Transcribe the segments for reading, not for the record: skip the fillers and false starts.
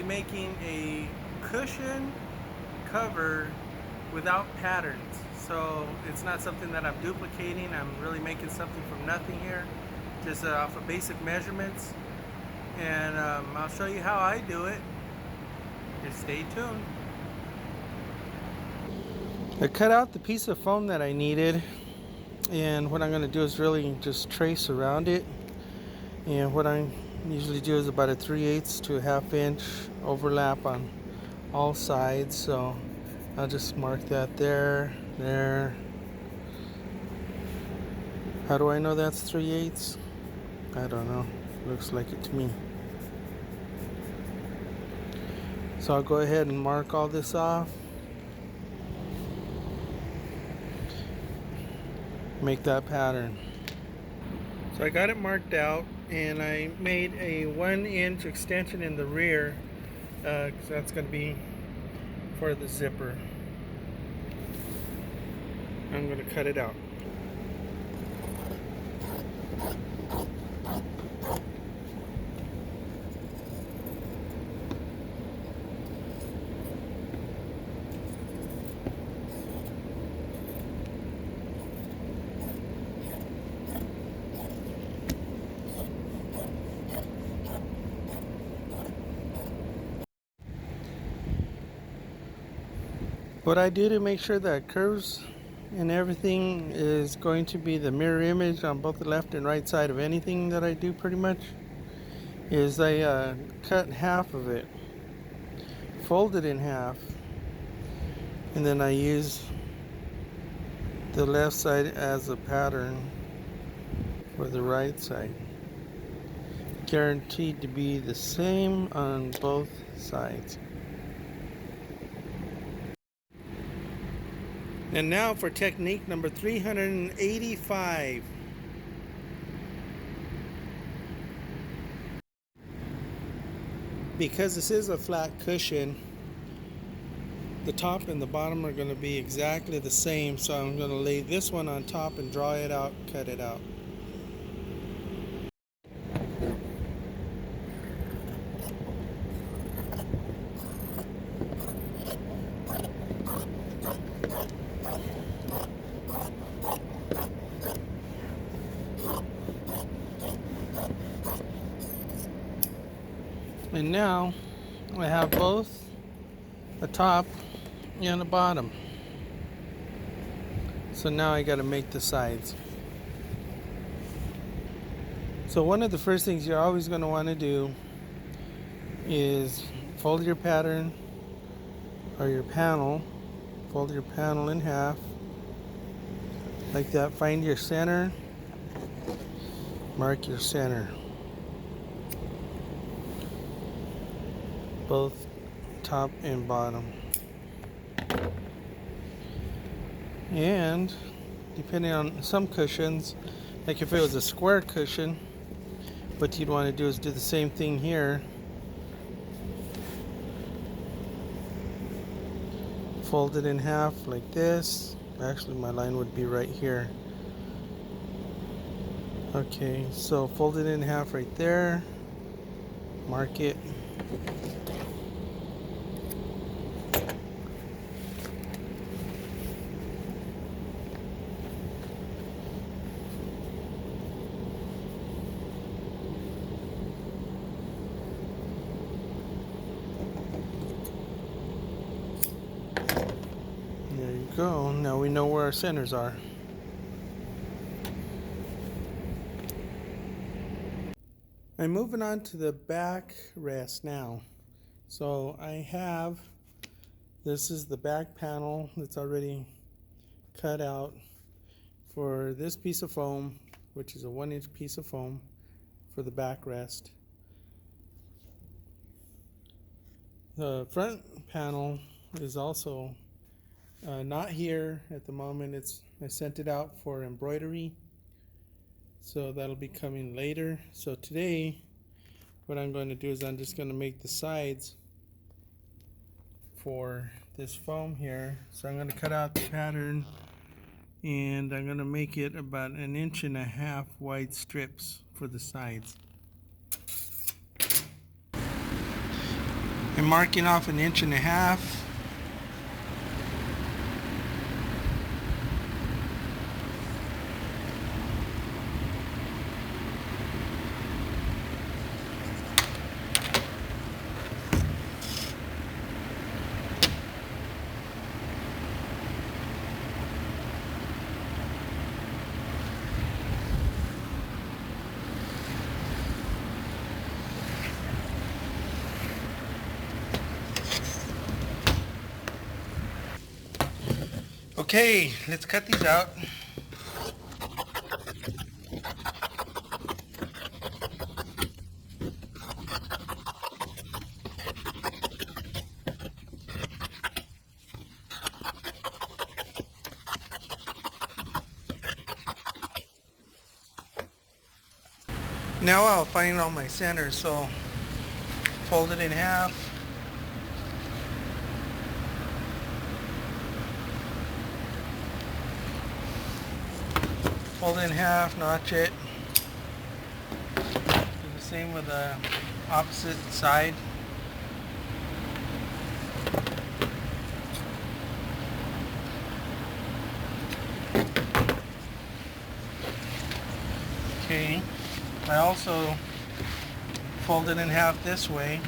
making a cushion cover without patterns. So it's not something that I'm duplicating. I'm really making something from nothing here, just off of basic measurements. And I'll show you how I do it. Just stay tuned. I cut out the piece of foam that I needed, and what I'm going to do is really just trace around it. And what I usually do is about a 3/8 to a 1/2 inch overlap on all sides. So I'll just mark that there. How do I know that's 3/8? I don't know. Looks like it to me. So I'll go ahead and mark all this off. Make that pattern. So I got it marked out, and I made a 1-inch extension in the rear, because that's going to be for the zipper. I'm going to cut it out. What I do to make sure that curves and everything is going to be the mirror image on both the left and right side of anything that I do, pretty much, is I cut half of it, fold it in half, and then I use the left side as a pattern for the right side. Guaranteed to be the same on both sides. And now for technique number 385. Because this is a flat cushion, the top and the bottom are going to be exactly the same, so I'm going to lay this one on top and draw it out, cut it out. And now I have both the top and the bottom. So now I got to make the sides. So one of the first things you're always going to want to do is fold your pattern or your panel. Fold your panel in half like that. Find your center. Mark your center. Both top and bottom. And depending on some cushions, like if it was a square cushion, what you'd want to do is do the same thing here. Fold it in half like this. Actually, my line would be right here. Okay, so fold it in half right there. Mark it. There you go. Now we know where our centers are. I'm moving on to the back rest now. So I have, this is the back panel that's already cut out for this piece of foam, which is a 1-inch piece of foam for the backrest. The front panel is also not here at the moment. I sent it out for embroidery, so that'll be coming later. So today what I'm going to do is I'm just going to make the sides for this foam here. So I'm going to cut out the pattern, and I'm going to make it about 1.5 inch wide strips for the sides. I'm marking off 1.5 inches. Okay, let's cut these out. Now I'll find all my centers, so fold it in half. Fold it in half, notch it. Do the same with the opposite side. Okay, I also fold it in half this way.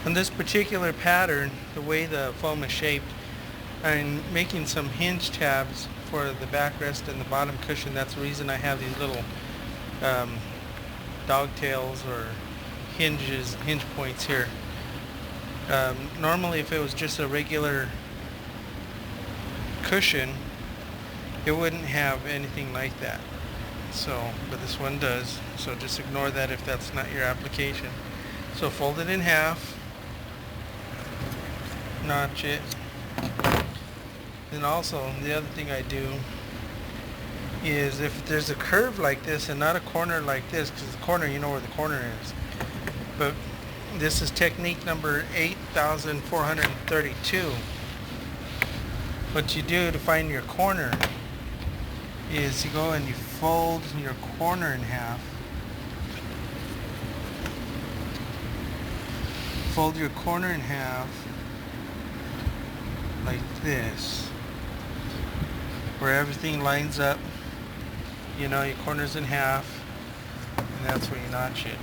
On this particular pattern, the way the foam is shaped, I'm making some hinge tabs for the backrest and the bottom cushion. That's the reason I have these little dogtails or hinge points here. Normally if it was just a regular cushion, it wouldn't have anything like that. So, but this one does. So just ignore that if that's not your application. So fold it in half. Notch it. Then also the other thing I do is if there's a curve like this and not a corner like this, because the corner, you know where the corner is, but this is technique number 8432. What you do to find your corner is you go and you fold your corner in half, fold your corner in half like this, where everything lines up. You know, your corner's in half, and that's where you notch it.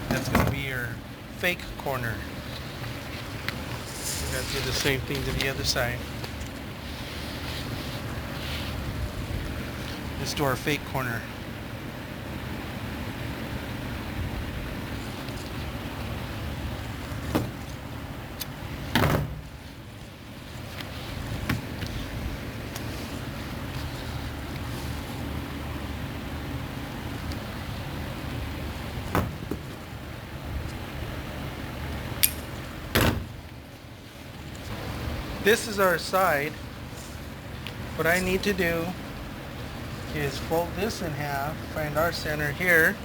That's going to be your fake corner. You got to do the same thing to the other side. Let's do our fake corner. This is our side. What I need to do is fold this in half, find our center here.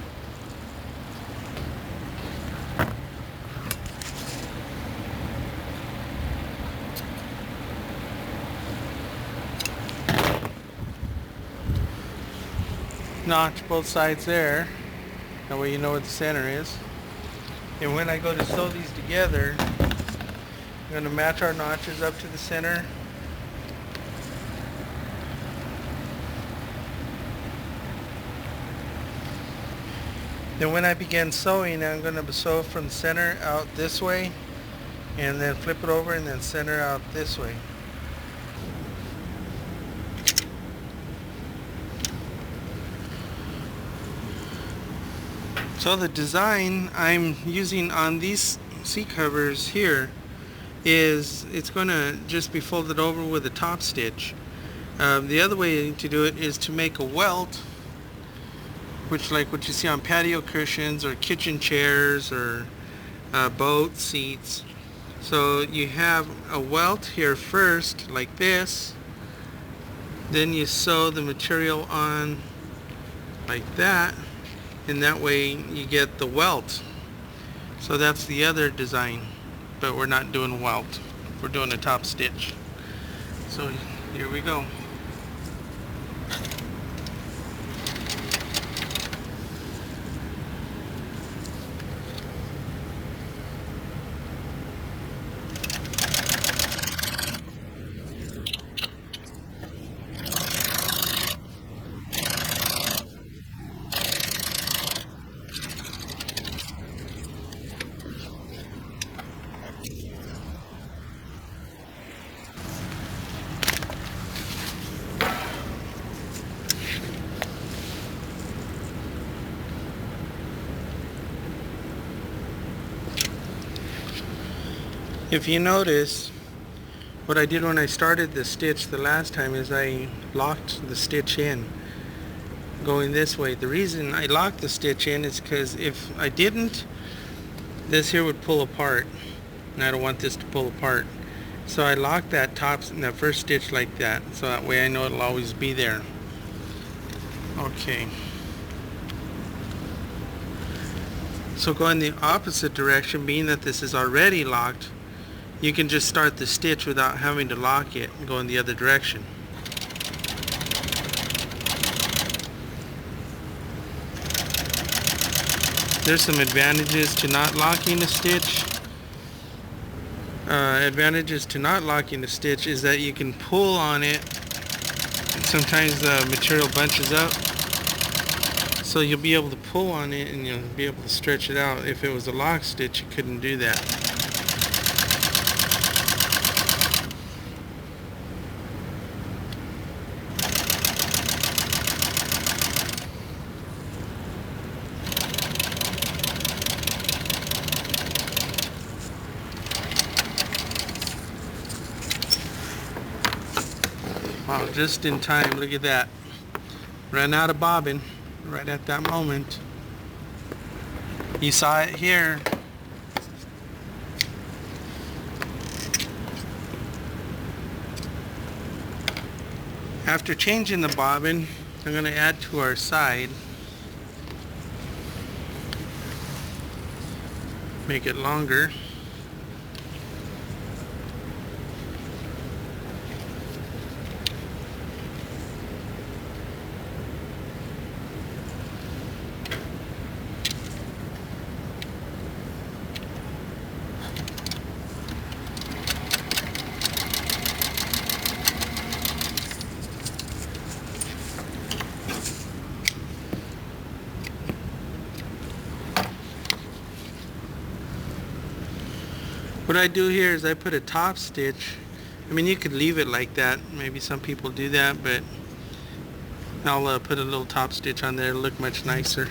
Notch both sides there. That way you know what the center is. And when I go to sew these together, I'm going to match our notches up to the center. Then when I begin sewing, I'm going to sew from the center out this way, and then flip it over and then center out this way. So the design I'm using on these seat covers here is it's going to just be folded over with a top stitch. The other way to do it is to make a welt, which like what you see on patio cushions or kitchen chairs or boat seats. So you have a welt here first like this, then you sew the material on like that, and that way you get the welt. So that's the other design. But we're not doing welt, we're doing a top stitch. So here we go. If you notice, what I did when I started the stitch the last time is I locked the stitch in going this way. The reason I locked the stitch in is because if I didn't, this here would pull apart, and I don't want this to pull apart. So I locked that that first stitch like that, so that way I know it'll always be there. Okay. So going the opposite direction, being that this is already locked, you can just start the stitch without having to lock it and go in the other direction. There's some advantages to not locking a stitch. Advantages to not locking the stitch is that you can pull on it. Sometimes the material bunches up, so you'll be able to pull on it and you'll be able to stretch it out. If it was a lock stitch, you couldn't do that. Wow, just in time. Look at that. Ran out of bobbin right at that moment. You saw it here. After changing the bobbin, I'm going to add to our side. Make it longer. What I do here is I put a top stitch. I mean, you could leave it like that. Maybe some people do that, but I'll put a little top stitch on there. It'll look much nicer.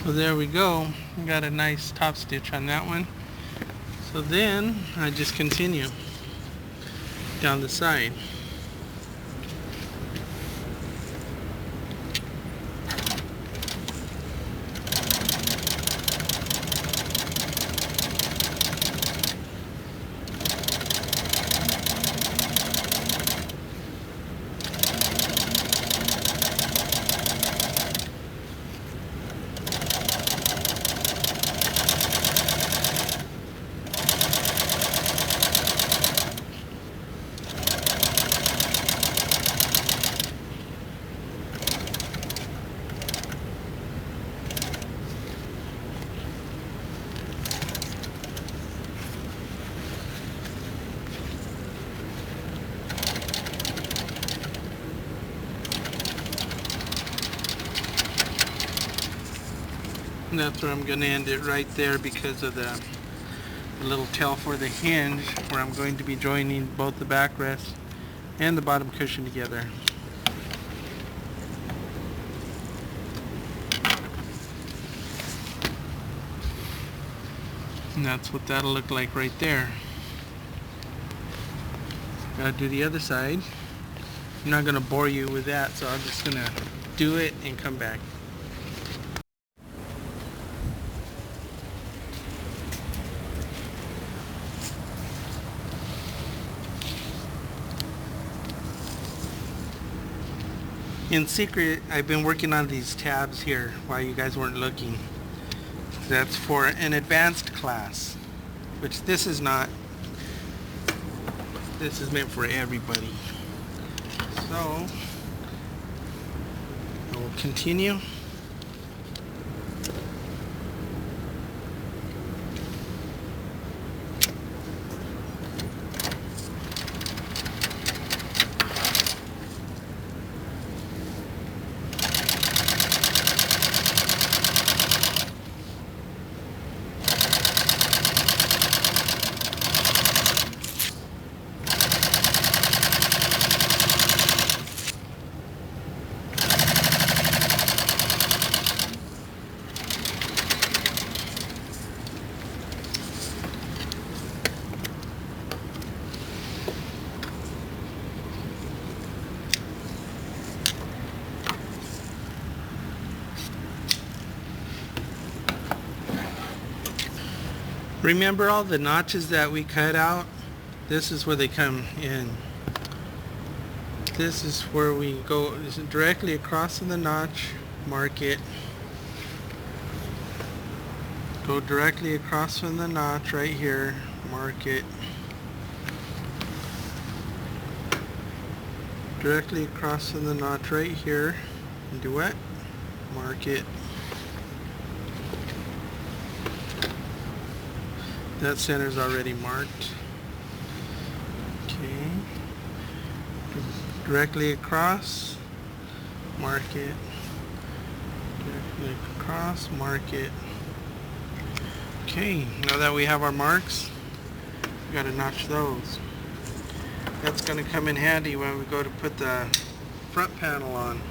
So there we go. We got a nice top stitch on that one. So then I just continue down the side. And that's where I'm going to end it right there because of the little tail for the hinge, where I'm going to be joining both the backrest and the bottom cushion together. And that's what that'll look like right there. Gotta do the other side. I'm not gonna bore you with that, so I'm just gonna do it and come back. In secret, I've been working on these tabs here while you guys weren't looking. That's for an advanced class, which this is not. This is meant for everybody. So, I will continue. Remember all the notches that we cut out? This is where they come in. This is where we go directly across in the notch, mark it. Go directly across from the notch right here, mark it. Directly across from the notch right here, and do what? Mark it. That center's already marked. Okay. Directly across, mark it. Directly across, mark it. Okay, now that we have our marks, we gotta notch those. That's gonna come in handy when we go to put the front panel on.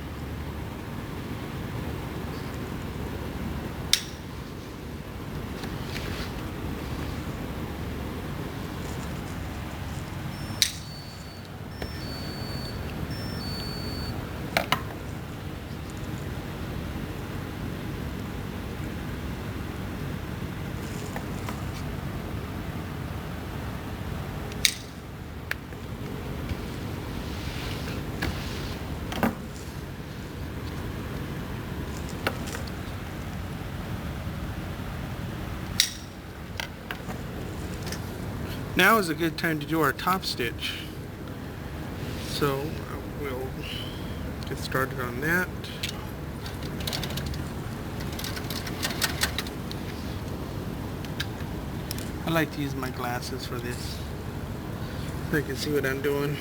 Now is a good time to do our top stitch. So we'll get started on that. I like to use my glasses for this, so I can see what I'm doing.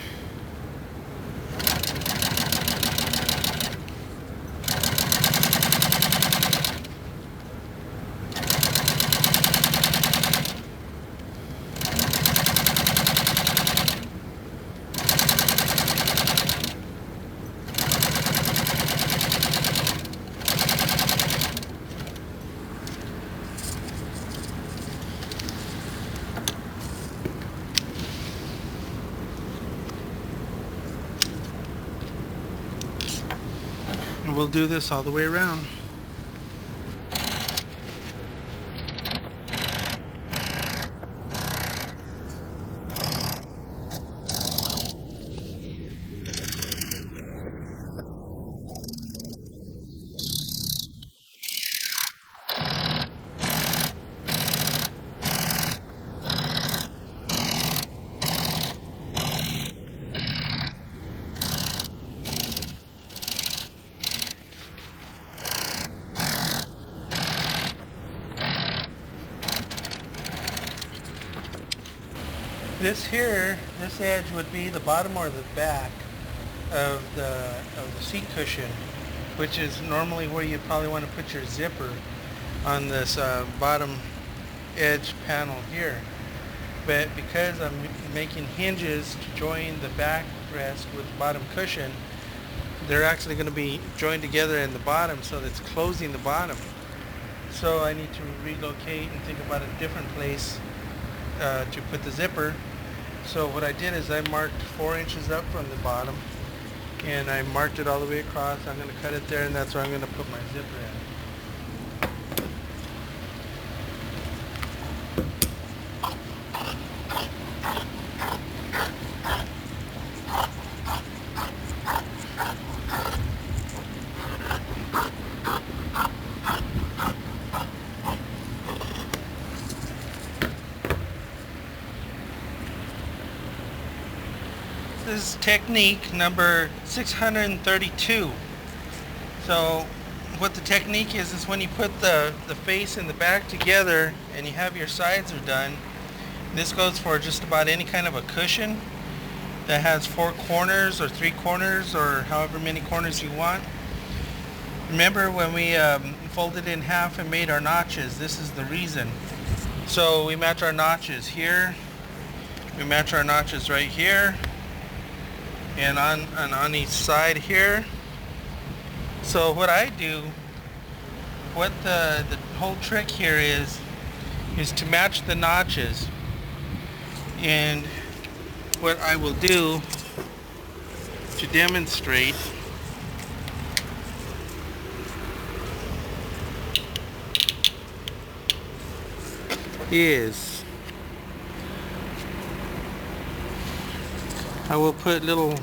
And we'll do this all the way around. This edge would be the bottom or the back of the seat cushion, which is normally where you probably want to put your zipper on this bottom edge panel here. But because I'm making hinges to join the backrest with the bottom cushion, they're actually going to be joined together in the bottom, so that's closing the bottom. So I need to relocate and think about a different place to put the zipper. So what I did is I marked 4 inches up from the bottom, and I marked it all the way across. I'm going to cut it there, and that's where I'm going to put my zipper in. This is technique number 632. So what the technique is when you put the face and the back together and you have your sides are done. This goes for just about any kind of a cushion that has 4 corners or 3 corners or however many corners you want. Remember when we folded it in half and made our notches, this is the reason. So we match our notches here, we match our notches right here, and on each side here. So what I do, what the whole trick here is to match the notches. And what I will do to demonstrate, is I will put little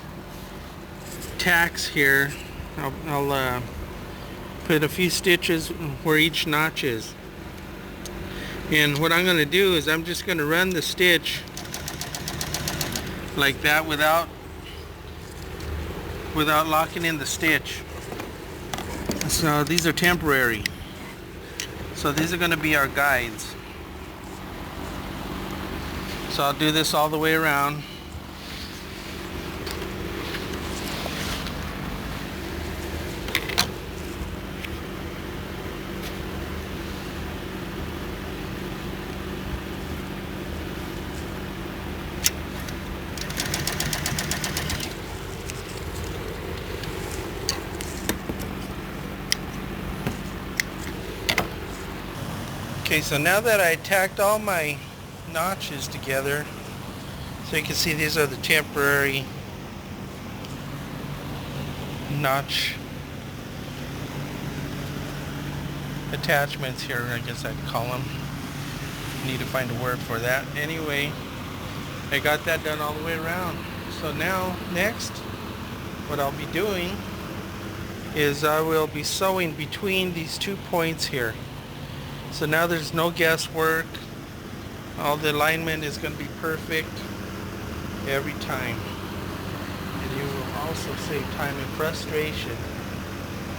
tacks here. I'll put a few stitches where each notch is. And what I'm going to do is I'm just going to run the stitch like that without locking in the stitch. So these are temporary. So these are going to be our guides. So I'll do this all the way around. Okay, so now that I tacked all my notches together, so you can see these are the temporary notch attachments here, I guess I'd call them. Need to find a word for that. Anyway, I got that done all the way around. So now, next, what I'll be doing is I will be sewing between these 2 points here. So now there's no guesswork. All the alignment is going to be perfect every time. And you will also save time and frustration.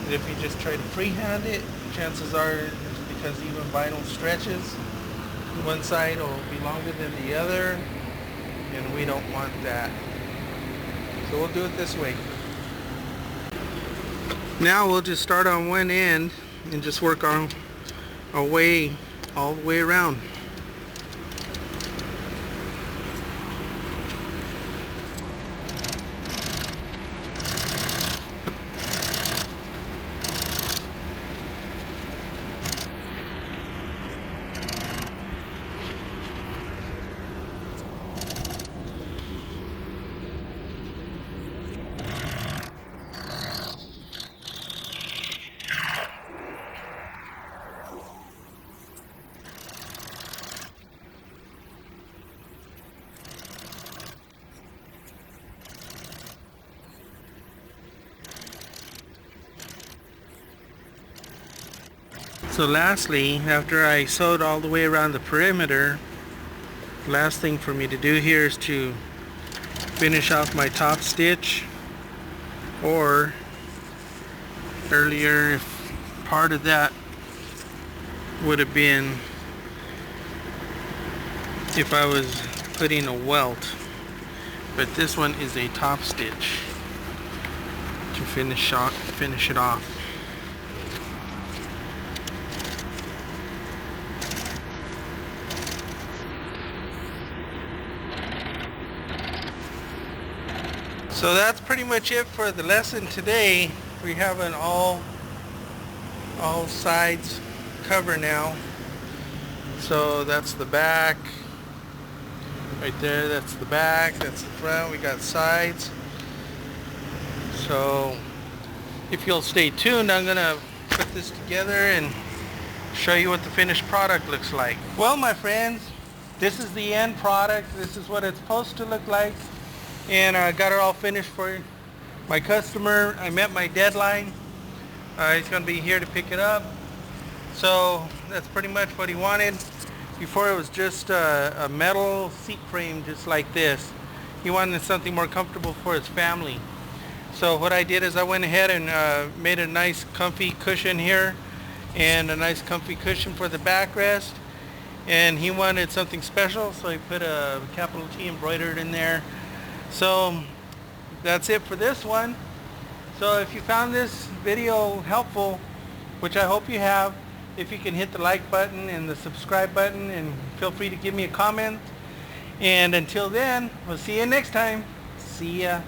And if you just try to freehand it, chances are it's because even vinyl stretches, one side will be longer than the other, and we don't want that. So we'll do it this way. Now we'll just start on one end and just work our way all the way around. So lastly, after I sewed all the way around the perimeter, last thing for me to do here is to finish off my top stitch, or earlier if part of that would have been if I was putting a welt, but this one is a top stitch to finish it off. So that's pretty much it for the lesson today. We have an all sides cover now. So that's the back right there, that's the back, that's the front, we got sides. So if you'll stay tuned, I'm gonna put this together and show you what the finished product looks like. Well, my friends, this is the end product. This is what it's supposed to look like. And I got it all finished for my customer. I met my deadline. He's going to be here to pick it up. So that's pretty much what he wanted. Before it was just a metal seat frame just like this. He wanted something more comfortable for his family. So what I did is I went ahead and made a nice comfy cushion here and a nice comfy cushion for the backrest. And he wanted something special, so he put a capital T embroidered in there. So that's it for this one. So if you found this video helpful, which I hope you have, if you can hit the like button and the subscribe button, and feel free to give me a comment. And until then, we'll see you next time. See ya.